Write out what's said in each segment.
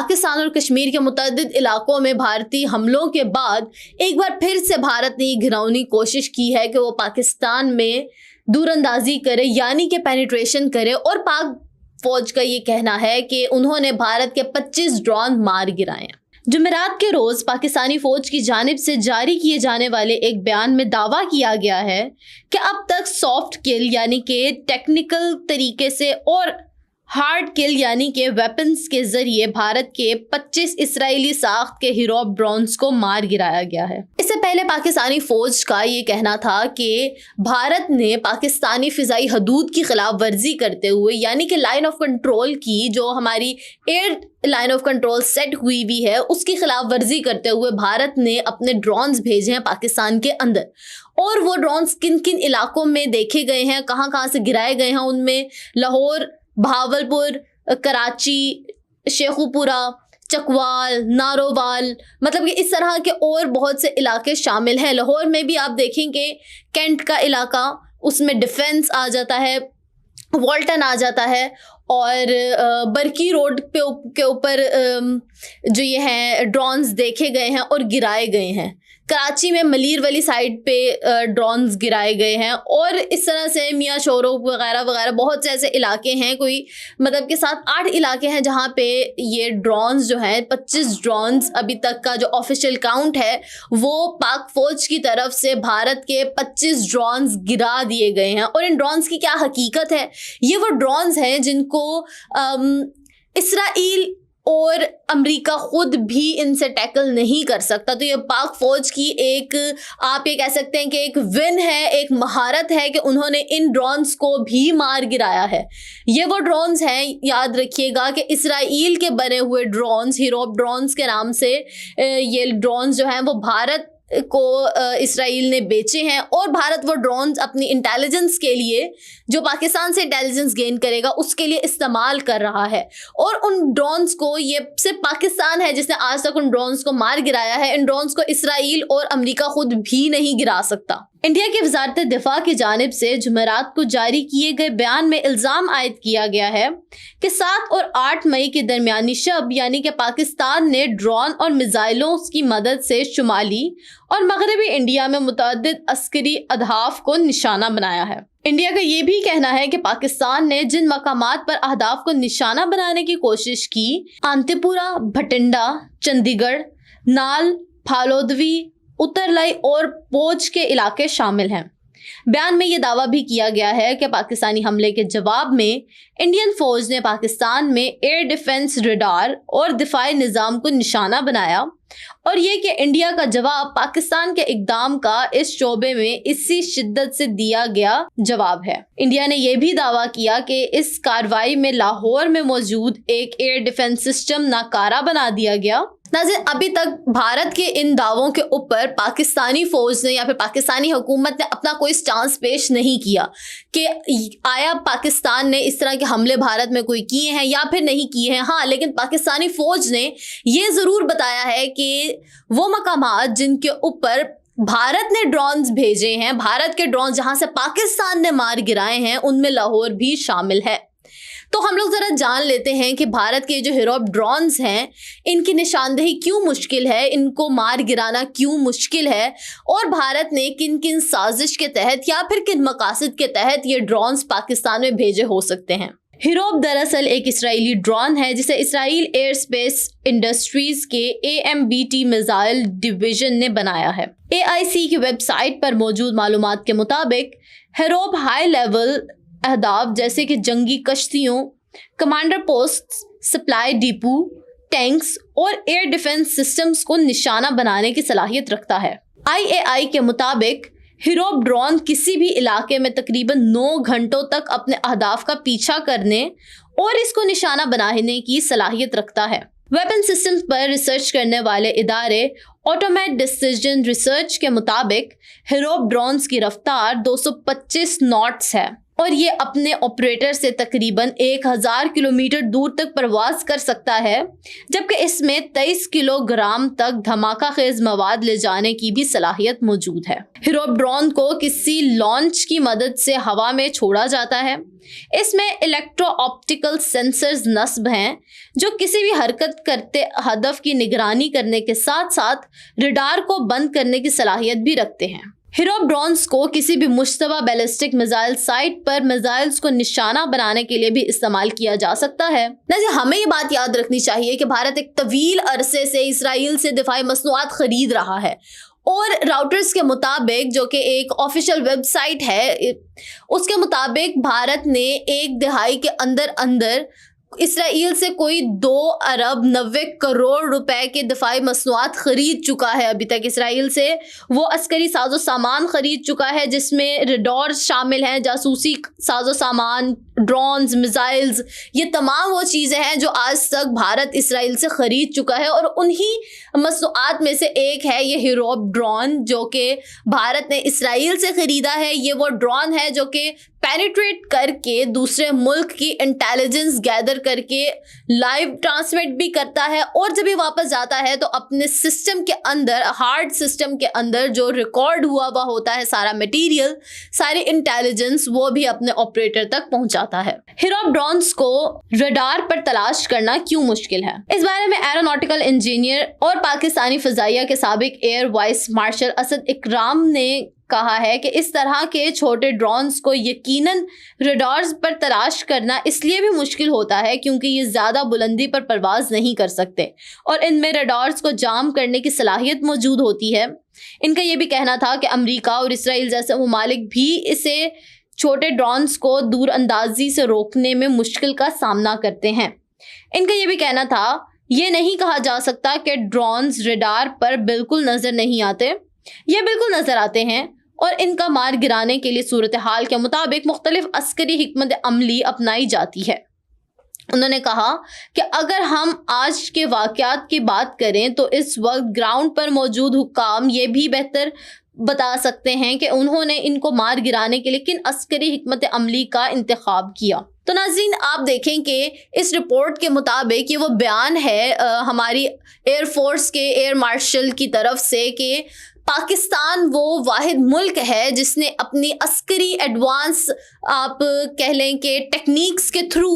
پاکستان اور کشمیر کے متعدد علاقوں میں بھارتی حملوں کے بعد ایک بار پھر سے بھارت نے یہ گھناؤنی کوشش کی ہے کہ وہ پاکستان میں دور اندازی کرے، یعنی کہ پینیٹریشن کرے، اور پاک فوج کا یہ کہنا ہے کہ انہوں نے بھارت کے 25 ڈرون مار گرائے ہیں۔ جمعرات کے روز پاکستانی فوج کی جانب سے جاری کیے جانے والے ایک بیان میں دعویٰ کیا گیا ہے کہ اب تک سافٹ کل یعنی کہ ٹیکنیکل طریقے سے اور ہارڈ کل یعنی کہ ویپنز کے ذریعے بھارت کے 25 اسرائیلی ساخت کے ہیروپ ڈرونز کو مار گرایا گیا ہے۔ اس سے پہلے پاکستانی فوج کا یہ کہنا تھا کہ بھارت نے پاکستانی فضائی حدود کی خلاف ورزی کرتے ہوئے، یعنی کہ لائن آف کنٹرول کی جو ہماری air line of control set ہوئی بھی ہے، اس کی خلاف ورزی کرتے ہوئے بھارت نے اپنے ڈرونز بھیجے ہیں پاکستان کے اندر۔ اور وہ ڈرونز کن کن علاقوں میں دیکھے گئے ہیں، کہاں کہاں سے گرائے گئے ہیں، ان میں لاہور، بھاولپور، کراچی، شیخو پورہ، چکوال، نارووال، مطلب کہ اس طرح کے اور بہت سے علاقے شامل ہیں۔ لاہور میں بھی آپ دیکھیں کہ کینٹ کا علاقہ، اس میں ڈیفنس آ جاتا ہے، والٹن آ جاتا ہے، اور برکی روڈ کے اوپر جو یہ ہیں ڈرونز دیکھے گئے ہیں اور گرائے گئے ہیں۔ کراچی میں ملیر والی سائڈ پہ ڈرونز گرائے گئے ہیں، اور اس طرح سے میاں شورو وغیرہ وغیرہ بہت سے ایسے علاقے ہیں، کوئی مطلب کہ 7-8 علاقے ہیں جہاں پہ یہ ڈرونز جو ہیں 25 ڈرونز ابھی تک کا جو آفیشیل کاؤنٹ ہے وہ پاک فوج کی طرف سے بھارت کے 25 ڈرونز گرا دیے گئے ہیں۔ اور ان ڈرونز کی کیا حقیقت ہے؟ یہ وہ ڈرونز ہیں جن کو اسرائیل اور امریکہ خود بھی ان سے ٹیکل نہیں کر سکتا۔ تو یہ پاک فوج کی ایک، آپ یہ کہہ سکتے ہیں کہ ایک ون ہے، ایک مہارت ہے کہ انہوں نے ان ڈرونز کو بھی مار گرایا ہے۔ یہ وہ ڈرونز ہیں، یاد رکھیے گا کہ اسرائیل کے بنے ہوئے ڈرونز، ہیروپ ڈرونز کے نام سے یہ ڈرونز جو ہیں وہ بھارت کو اسرائیل نے بیچے ہیں، اور بھارت وہ ڈرونز اپنی انٹیلیجنس کے لیے، جو پاکستان سے انٹیلیجنس گین کرے گا اس کے لیے استعمال کر رہا ہے۔ اور ان ڈرونز کو، یہ صرف پاکستان ہے جس نے آج تک ان ڈرونز کو مار گرایا ہے، ان ڈرونز کو اسرائیل اور امریکہ خود بھی نہیں گرا سکتا۔ انڈیا کی وزارت دفاع کی جانب سے جمعرات کو جاری کیے گئے بیان میں الزام عائد کیا گیا ہے کہ 7 اور 8 مئی کے درمیانی شب، یعنی کہ پاکستان نے ڈرون اور میزائلوں کی مدد سے شمالی اور مغربی انڈیا میں متعدد عسکری اہداف کو نشانہ بنایا ہے۔ انڈیا کا یہ بھی کہنا ہے کہ پاکستان نے جن مقامات پر اہداف کو نشانہ بنانے کی کوشش کی، آنتی پورہ، بھٹنڈا، چندی گڑھ، نال، پھالودوی، اترلائی اور پوچھ کے علاقے شامل ہیں۔ بیان میں یہ دعویٰ بھی کیا گیا ہے کہ پاکستانی حملے کے جواب میں انڈین فوج نے پاکستان میں ایئر ڈیفنس ریڈار اور دفاعی نظام کو نشانہ بنایا، اور یہ کہ انڈیا کا جواب پاکستان کے اقدام کا اس شعبے میں اسی شدت سے دیا گیا جواب ہے۔ انڈیا نے یہ بھی دعویٰ کیا کہ اس کارروائی میں لاہور میں موجود ایک ایئر ڈیفنس سسٹم ناکارہ بنا دیا گیا۔ ناظرین، ابھی تک بھارت کے ان دعووں کے اوپر پاکستانی فوج نے یا پھر پاکستانی حکومت نے اپنا کوئی سٹانس پیش نہیں کیا کہ آیا پاکستان نے اس طرح کے حملے بھارت میں کوئی کیے ہیں یا پھر نہیں کیے ہیں۔ ہاں، لیکن پاکستانی فوج نے یہ ضرور بتایا ہے کہ وہ مقامات جن کے اوپر بھارت نے ڈرونز بھیجے ہیں، بھارت کے ڈرونز جہاں سے پاکستان نے مار گرائے ہیں، ان میں لاہور بھی شامل ہے۔ تو ہم لوگ ذرا جان لیتے ہیں کہ بھارت کے جو ہیروپ ڈرونز ہیں ان کی نشاندہی کیوں مشکل ہے، ان کو مار گرانا کیوں مشکل ہے، اور بھارت نے کن کن سازش کے تحت یا پھر کن مقاصد کے تحت یہ ڈرونز پاکستان میں بھیجے ہو سکتے ہیں۔ ہیروپ دراصل ایک اسرائیلی ڈرون ہے جسے اسرائیل ایئر اسپیس انڈسٹریز کے AMBT میزائل ڈویژن نے بنایا ہے۔ AIC کی ویب سائٹ پر موجود معلومات کے مطابق ہیروپ ہائی لیول اہداف جیسے کہ جنگی کشتیوں، commander post, supply depot, tanks اور ایئر ڈیفنس سسٹمز کو نشانہ بنانے کی صلاحیت رکھتا ہے۔ IAI کے مطابق ہیروپ ڈرون کسی بھی علاقے میں تقریباً 9 گھنٹوں تک اپنے اہداف کا پیچھا کرنے اور اس کو نشانہ بنانے کی صلاحیت رکھتا ہے۔ ویپن سسٹمز پر ریسرچ کرنے والے ادارے آٹومیٹ ڈیسیجن ریسرچ کے مطابق ہیروپ ڈرونز کی رفتار 225 ناٹس ہے، اور یہ اپنے آپریٹر سے تقریباً 1000 کلومیٹر دور تک پرواز کر سکتا ہے، جبکہ اس میں 23 کلو گرام تک دھماکہ خیز مواد لے جانے کی بھی صلاحیت موجود ہے۔ ہیروپ ڈرون کو کسی لانچ کی مدد سے ہوا میں چھوڑا جاتا ہے۔ اس میں الیکٹرو آپٹیکل سینسرز نصب ہیں جو کسی بھی حرکت کرتے ہدف کی نگرانی کرنے کے ساتھ ساتھ ریڈار کو بند کرنے کی صلاحیت بھی رکھتے ہیں۔ ہیروپ ڈرونز کو کسی بھی مشتبہ بیلسٹک میزائل سائٹ پر میزائلز کو نشانہ بنانے کے لیے بھی استعمال کیا جا سکتا ہے۔ ہمیں یہ بات یاد رکھنی چاہیے کہ بھارت ایک طویل عرصے سے اسرائیل سے دفاعی مصنوعات خرید رہا ہے، اور راؤٹرز کے مطابق، جو کہ ایک آفیشیل ویب سائٹ ہے، اس کے مطابق بھارت نے 1 دہائی کے اندر اسرائیل سے کوئی 2 ارب 90 کروڑ روپے کے دفاعی مصنوعات خرید چکا ہے۔ ابھی تک اسرائیل سے وہ عسکری ساز و سامان خرید چکا ہے، جس میں ریڈارز شامل ہیں، جاسوسی ساز و سامان، ڈرونز، میزائلز، یہ تمام وہ چیزیں ہیں جو آج تک بھارت اسرائیل سے خرید چکا ہے، اور انہی مصنوعات میں سے ایک ہے یہ ہیروپ ڈرون جو کہ بھارت نے اسرائیل سے خریدا ہے۔ یہ وہ ڈرون ہے جو کہ پینیٹریٹ کر کے دوسرے ملک کی انٹیلیجنس گیدر کر کے لائیو ٹرانسمٹ بھی کرتا ہے، اور جب یہ واپس جاتا ہے تو اپنے سسٹم کے اندر، ہارڈ سسٹم کے اندر جو ریکارڈ ہوا ہوتا ہے سارا مٹیریل، ساری انٹیلیجنس، وہ بھی اپنے آپریٹر تک پہنچاتا ہے۔ ہیروپ ڈرونز کو ریڈار پر تلاش کرنا کیوں مشکل ہے؟ اس بارے میں ایروناٹیکل انجینئر اور پاکستانی فضائیہ کے سابق ایئر وائس مارشل اسد اکرام نے کہا ہے کہ اس طرح کے چھوٹے ڈرونز کو یقیناً ریڈارز پر تلاش کرنا اس لیے بھی مشکل ہوتا ہے کیونکہ یہ زیادہ بلندی پر پرواز نہیں کر سکتے، اور ان میں ریڈارز کو جام کرنے کی صلاحیت موجود ہوتی ہے۔ ان کا یہ بھی کہنا تھا کہ امریکہ اور اسرائیل جیسے ممالک بھی اسے چھوٹے ڈرونز کو دور اندازی سے روکنے میں مشکل کا سامنا کرتے ہیں۔ ان کا یہ بھی کہنا تھا، یہ نہیں کہا جا سکتا کہ ڈرونز ریڈار پر بالکل نظر نہیں آتے، یہ بالکل نظر آتے ہیں، اور ان کا مار گرانے کے لیے صورتحال کے مطابق مختلف عسکری حکمت عملی اپنائی جاتی ہے۔ انہوں نے کہا کہ اگر ہم آج کے واقعات کی بات کریں تو اس وقت گراؤنڈ پر موجود حکام یہ بھی بہتر بتا سکتے ہیں کہ انہوں نے ان کو مار گرانے کے لیے کن عسکری حکمت عملی کا انتخاب کیا۔ تو ناظرین، آپ دیکھیں کہ اس رپورٹ کے مطابق یہ وہ بیان ہے ہماری ایئر فورس کے ایئر مارشل کی طرف سے کہ پاکستان وہ واحد ملک ہے جس نے اپنی عسکری ایڈوانس، آپ کہہ لیں کہ ٹیکنیکس کے تھرو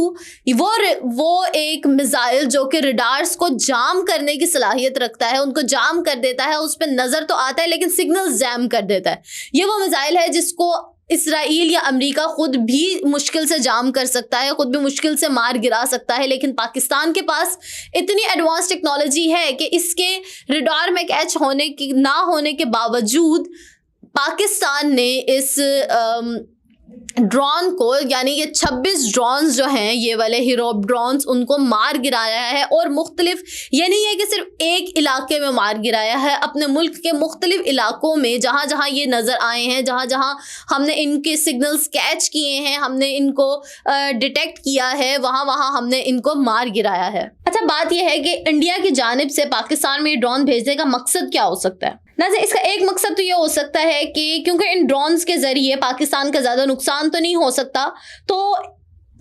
وہ ایک میزائل جو کہ ریڈارز کو جام کرنے کی صلاحیت رکھتا ہے، ان کو جام کر دیتا ہے، اس پہ نظر تو آتا ہے لیکن سگنل جام کر دیتا ہے۔ یہ وہ میزائل ہے جس کو اسرائیل یا امریکہ خود بھی مشکل سے جام کر سکتا ہے، خود بھی مشکل سے مار گرا سکتا ہے، لیکن پاکستان کے پاس اتنی ایڈوانس ٹیکنالوجی ہے کہ اس کے ریڈار میں کیچ ہونے کی نہ ہونے کے باوجود پاکستان نے اس ڈرون کو، یعنی یہ 26 ڈرونز جو ہیں، یہ والے ہیروپ ڈرونز، ان کو مار گرایا ہے، اور مختلف، یہ نہیں ہے کہ صرف ایک علاقے میں مار گرایا ہے، اپنے ملک کے مختلف علاقوں میں جہاں جہاں یہ نظر آئے ہیں، جہاں جہاں ہم نے ان کے سگنلز کیچ کیے ہیں، ہم نے ان کو ڈیٹیکٹ کیا ہے، وہاں وہاں ہم نے ان کو مار گرایا ہے۔ اچھا، بات یہ ہے کہ انڈیا کی جانب سے پاکستان میں یہ ڈرون بھیجنے کا مقصد کیا ہو سکتا ہے؟ ناظرین، اس کا ایک مقصد تو یہ ہو سکتا ہے کہ کیونکہ ان ڈرونز کے ذریعے پاکستان کا زیادہ نقصان تو نہیں ہو سکتا، تو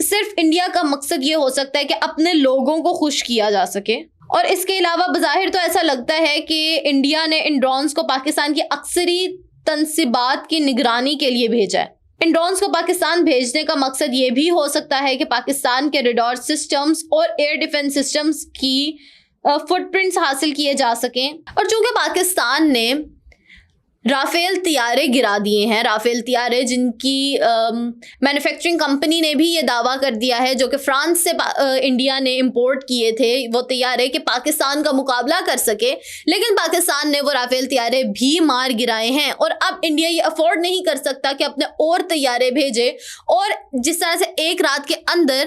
صرف انڈیا کا مقصد یہ ہو سکتا ہے کہ اپنے لوگوں کو خوش کیا جا سکے۔ اور اس کے علاوہ بظاہر تو ایسا لگتا ہے کہ انڈیا نے ان ڈرونز کو پاکستان کی عسکری تنصیبات کی نگرانی کے لیے بھیجا ہے۔ ان ڈرونز کو پاکستان بھیجنے کا مقصد یہ بھی ہو سکتا ہے کہ پاکستان کے ریڈار سسٹمز اور ایئر ڈیفنس سسٹمز کی فٹ پرنٹس حاصل کیے جا سکیں۔ اور چونکہ پاکستان نے رافیل طیارے گرا دیے ہیں، رافیل طیارے جن کی مینوفیکچرنگ کمپنی نے بھی یہ دعویٰ کر دیا ہے، جو کہ فرانس سے انڈیا نے امپورٹ کیے تھے وہ طیارے کہ پاکستان کا مقابلہ کر سکے، لیکن پاکستان نے وہ رافیل طیارے بھی مار گرائے ہیں، اور اب انڈیا یہ افورڈ نہیں کر سکتا کہ اپنے اور طیارے بھیجے، اور جس طرح سے ایک رات کے اندر